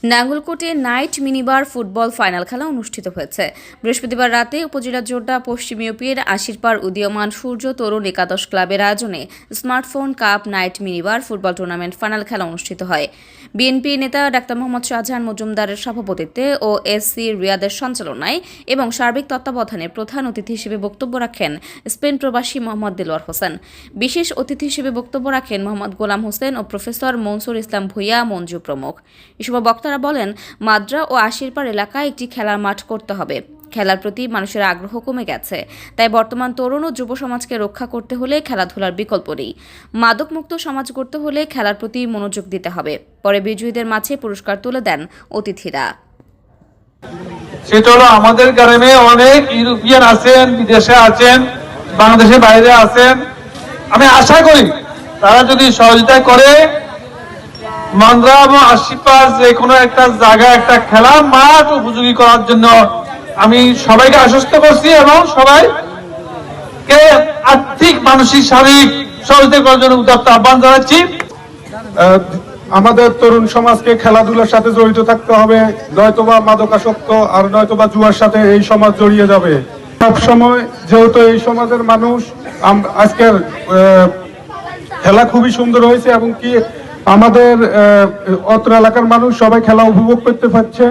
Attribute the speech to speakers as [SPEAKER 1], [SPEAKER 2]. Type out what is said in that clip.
[SPEAKER 1] নাঙ্গলকোটে night minibar football final খেলা অনুষ্ঠিত হয়েছে। বৃহস্পতিবার রাতে উপজেলা জোড্ডা পশ্চিম ইউপির আশিরপাড় উদীয়মান সূর্য তরুণ একাদশ ক্লাবের আয়োজনে smartphone cup night minibar football tournament final খেলা অনুষ্ঠিত হয়। বিএনপি নেতা ডাক্তার মোহাম্মদ শাহজাহান মজুমদারের সভাপতিত্বে ও এসসি রিয়াদের সঞ্চালনায় এবং সার্বিক তত্ত্বাবধানে প্রধান অতিথি হিসেবে বক্তব্য রাখেন স্পেন প্রবাসী মোহাম্মদ দেলোয়ার হোসেন। বিশেষ অতিথি হিসেবে বক্তব্য রাখেন মোহাম্মদ গোলাম হোসেন ও প্রফেসর মনসুর ইসলাম ভূঁইয়া মঞ্জু প্রমুখ। এসব বক্তারা বলেন, মাদ্রা ও আশিরপাড় এলাকায় একটি খেলার মাঠ করতে হবে। খেলার প্রতি মানুষের আগ্রহ কমে গেছে, তাই বর্তমান তরুণ ও যুব সমাজকে রক্ষা করতে হলে খেলাধুলার বিকল্প নেই। মাদকমুক্ত সমাজ গড়তে হলে খেলার প্রতি মনোযোগ দিতে হবে। পরে বিজয়ীদের মাঝে পুরস্কার তুলে দেন অতিথিরা।
[SPEAKER 2] সেটা হলো আমাদের গ্রামে অনেক ইউরোপিয়ান আছেন, বিদেশে আছেন, বাংলাদেশের বাইরে আছেন। আমি আশা করি তারা যদি সহযোগিতা করে মান্দ্রা এবং আশিপাড় যে কোনো একটা জায়গা একটা খেলার মাঠ উপযোগী করার জন্য আমি সবাইকে আশ্বস্ত করছি এবং সবাইকে আর্থিক মানসিক শারীরিক সহযোগিতা করার জন্য উদাত্ত আহ্বান জানাচ্ছি।
[SPEAKER 3] আমাদের তরুণ সমাজকে খেলাধুলার সাথে জড়িত থাকতে হবে, নয়তোবা মাদকাসক্ত আর নয়তোবা জুয়ার সাথে এই সমাজ জড়িয়ে যাবে। সব সময় যেহেতু এই সমাজের মানুষ আজকের খেলা খুবই সুন্দর হয়েছে এবং কি আমাদের অত্র এলাকার মানুষ সবাই খেলা উপভোগ করতে পারছে।